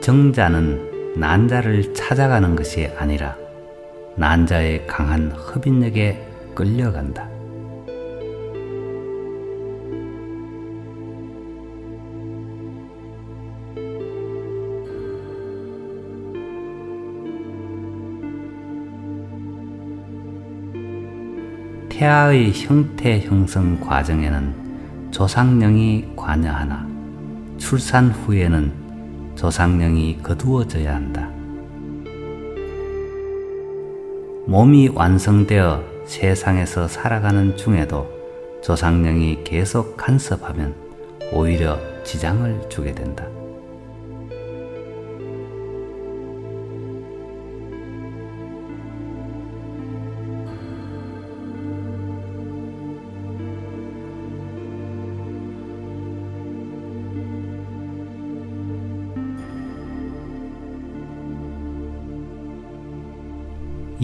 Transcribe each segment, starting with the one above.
정자는 난자를 찾아가는 것이 아니라 난자의 강한 흡인력에 끌려간다. 태아의 형태 형성 과정에는 조상령이 관여하나 출산 후에는 조상령이 거두어져야 한다. 몸이 완성되어 세상에서 살아가는 중에도 조상령이 계속 간섭하면 오히려 지장을 주게 된다.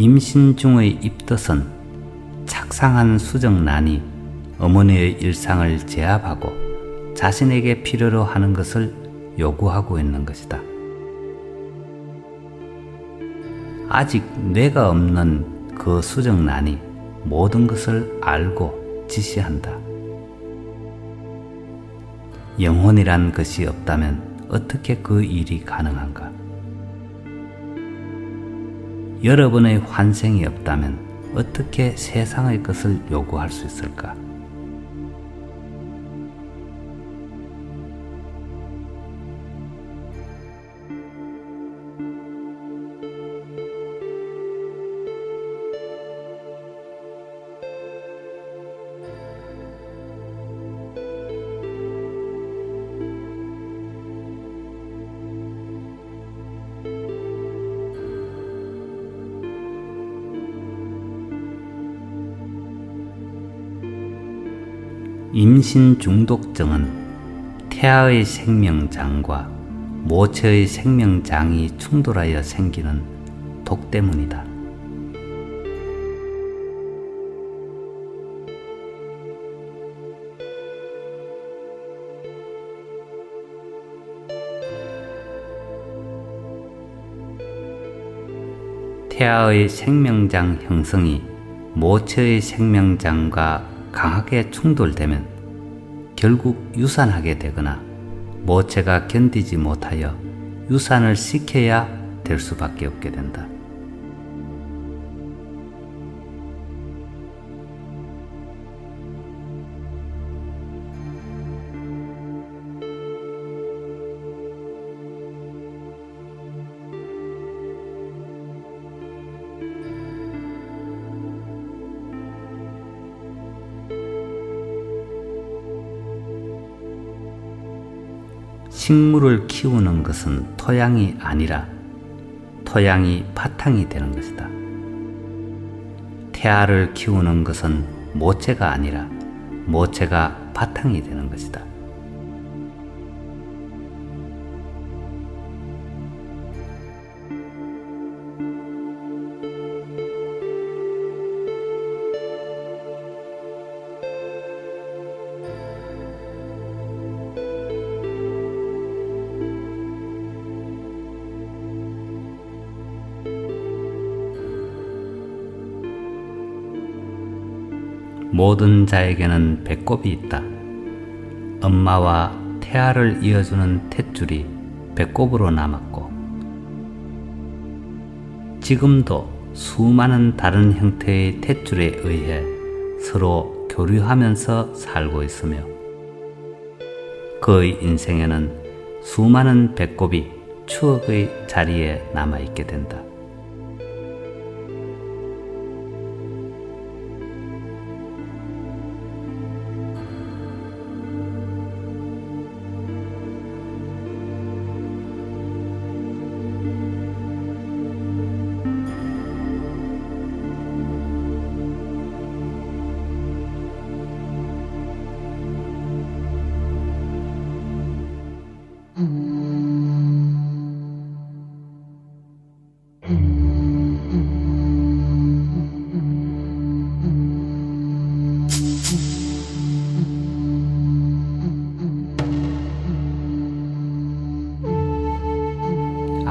임신 중의 입덧은 착상한 수정란이 어머니의 일상을 제압하고 자신에게 필요로 하는 것을 요구하고 있는 것이다. 아직 뇌가 없는 그 수정란이 모든 것을 알고 지시한다. 영혼이란 것이 없다면 어떻게 그 일이 가능한가? 여러분의 환생이 없다면 어떻게 세상의 것을 요구할 수 있을까? 임신 중독증은 태아의 생명장과 모체의 생명장이 충돌하여 생기는 독 때문이다. 태아의 생명장 형성이 모체의 생명장과 강하게 충돌되면 결국 유산하게 되거나 모체가 견디지 못하여 유산을 시켜야 될 수밖에 없게 된다. 식물을 키우는 것은 토양이 아니라 토양이 바탕이 되는 것이다. 태아를 키우는 것은 모체가 아니라 모체가 바탕이 되는 것이다. 모든 자에게는 배꼽이 있다. 엄마와 태아를 이어주는 탯줄이 배꼽으로 남았고 지금도 수많은 다른 형태의 탯줄에 의해 서로 교류하면서 살고 있으며 그의 인생에는 수많은 배꼽이 추억의 자리에 남아있게 된다.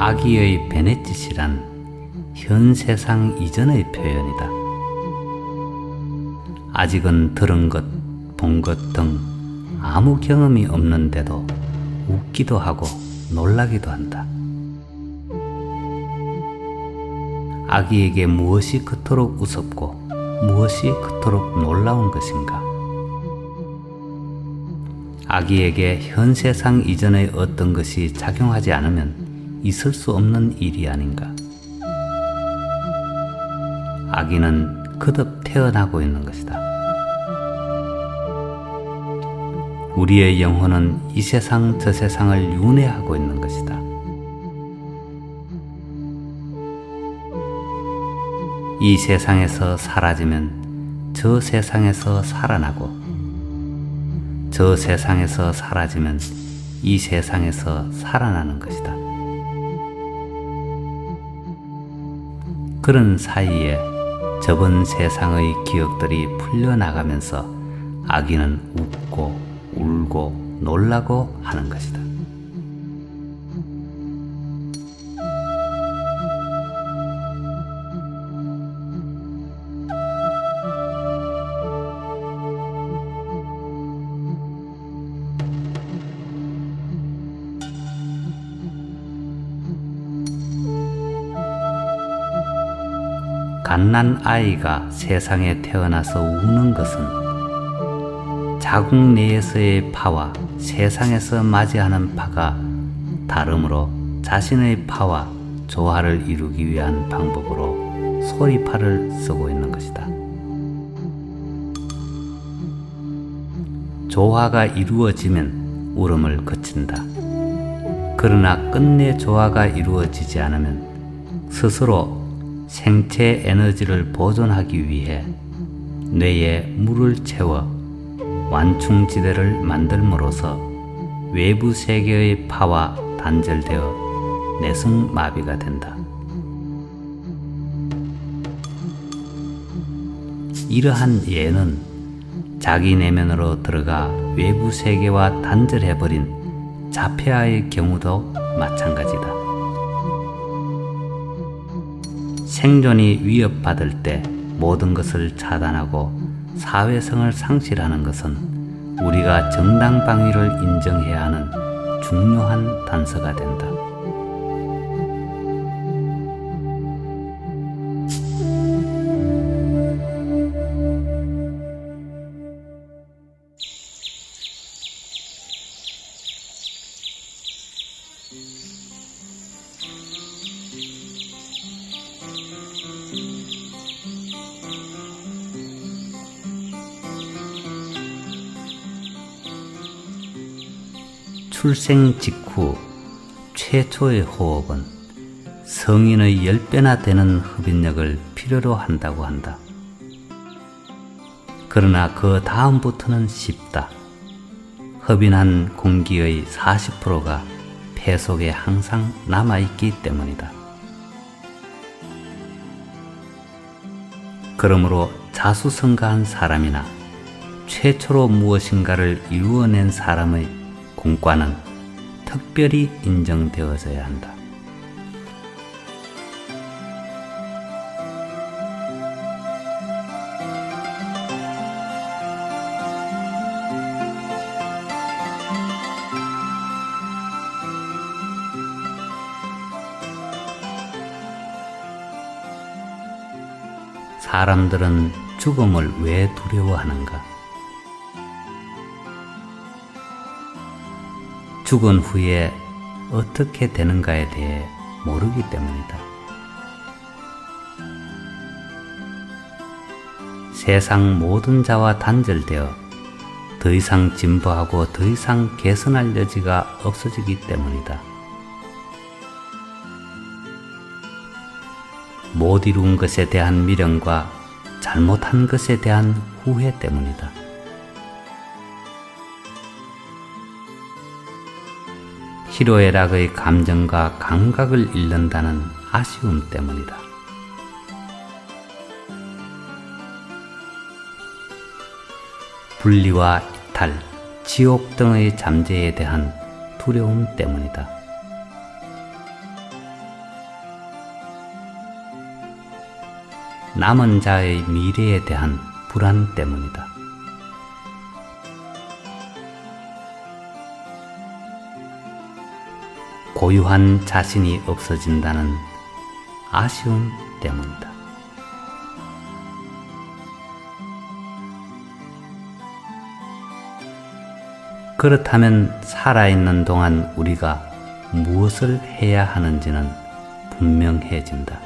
아기의 베넷짓이란 현 세상 이전의 표현이다. 아직은 들은 것, 본 것 등 아무 경험이 없는데도 웃기도 하고 놀라기도 한다. 아기에게 무엇이 그토록 우습고 무엇이 그토록 놀라운 것인가? 아기에게 현 세상 이전의 어떤 것이 작용하지 않으면 있을 수 없는 일이 아닌가? 아기는 거듭 태어나고 있는 것이다. 우리의 영혼은 이 세상 저 세상을 윤회하고 있는 것이다. 이 세상에서 사라지면 저 세상에서 살아나고, 저 세상에서 사라지면 이 세상에서 살아나는 것이다. 그런 사이에 저번 세상의 기억들이 풀려나가면서 아기는 웃고 울고 놀라고 하는 것이다. 갓난 아이가 세상에 태어나서 우는 것은 자궁 내에서의 파와 세상에서 맞이하는 파가 다르므로 자신의 파와 조화를 이루기 위한 방법으로 소리파를 쓰고 있는 것이다. 조화가 이루어지면 울음을 그친다. 그러나 끝내 조화가 이루어지지 않으면 스스로 생체 에너지를 보존하기 위해 뇌에 물을 채워 완충지대를 만들므로써 외부 세계의 파와 단절되어 내승마비가 된다. 이러한 예는 자기 내면으로 들어가 외부 세계와 단절해버린 자폐아의 경우도 마찬가지다. 생존이 위협받을 때 모든 것을 차단하고 사회성을 상실하는 것은 우리가 정당방위를 인정해야 하는 중요한 단서가 된다. 출생 직후 최초의 호흡은 성인의 10배나 되는 흡인력을 필요로 한다고 한다. 그러나 그 다음부터는 쉽다. 흡인한 공기의 40%가 폐 속에 항상 남아있기 때문이다. 그러므로 자수성가한 사람이나 최초로 무엇인가를 이루어낸 사람의 공과는 특별히 인정되어져야 한다. 사람들은 죽음을 왜 두려워하는가? 죽은 후에 어떻게 되는가에 대해 모르기 때문이다. 세상 모든 자와 단절되어 더 이상 진보하고 더 이상 개선할 여지가 없어지기 때문이다. 못 이룬 것에 대한 미련과 잘못한 것에 대한 후회 때문이다. 희로애락의 감정과 감각을 잃는다는 아쉬움 때문이다. 분리와 이탈, 지옥 등의 잠재에 대한 두려움 때문이다. 남은 자의 미래에 대한 불안 때문이다. 고유한 자신이 없어진다는 아쉬움 때문이다. 그렇다면 살아있는 동안 우리가 무엇을 해야 하는지는 분명해진다.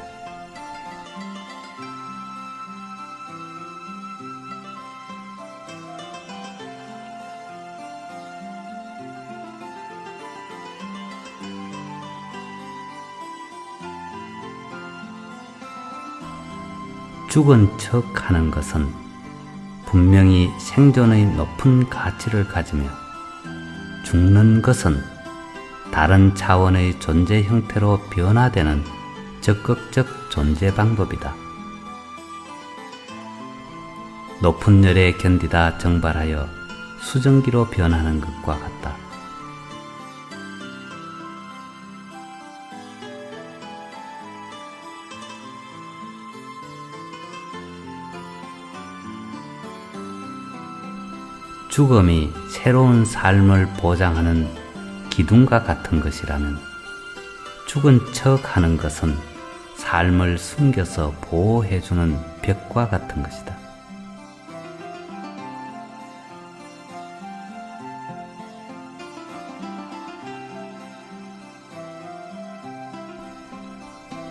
죽은 척 하는 것은 분명히 생존의 높은 가치를 가지며, 죽는 것은 다른 차원의 존재 형태로 변화되는 적극적 존재 방법이다. 높은 열에 견디다 증발하여 수증기로 변하는 것과 같다. 죽음이 새로운 삶을 보장하는 기둥과 같은 것이라면, 죽은 척 하는 것은 삶을 숨겨서 보호해주는 벽과 같은 것이다.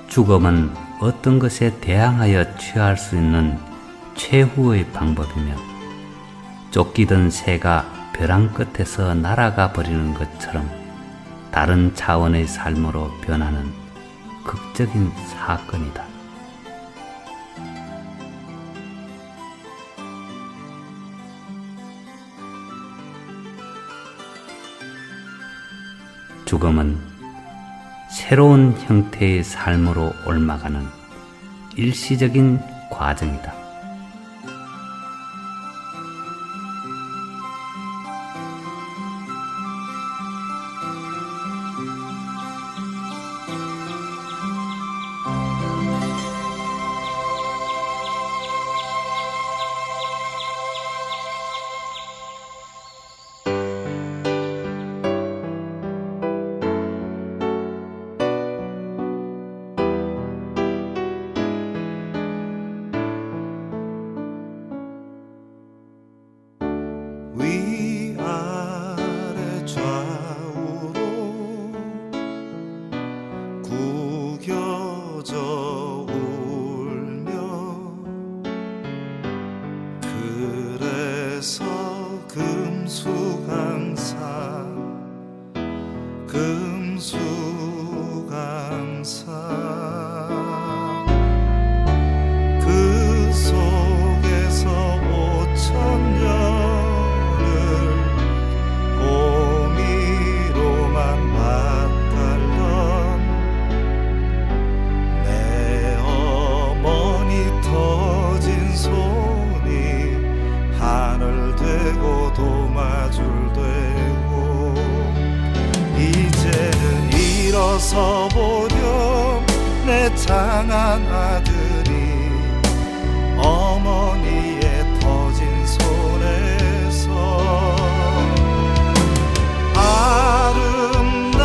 죽음은 어떤 것에 대항하여 취할 수 있는 최후의 방법이며, 쫓기던 새가 벼랑 끝에서 날아가 버리는 것처럼 다른 차원의 삶으로 변하는 극적인 사건이다. 죽음은 새로운 형태의 삶으로 옮아가는 일시적인 과정이다. 위아래 좌우로 구겨져 울며, 그래서 금수강산 그 속에서 5천년을 봄이로만 맛깔던 내 어머니 터진 손이 하늘 되고 도마줄 되고, 이제는 일어서 보렴 내 장한 아들이 어머니의 터진 손에서 아름다운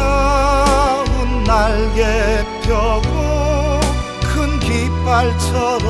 날개 펴고 큰 깃발처럼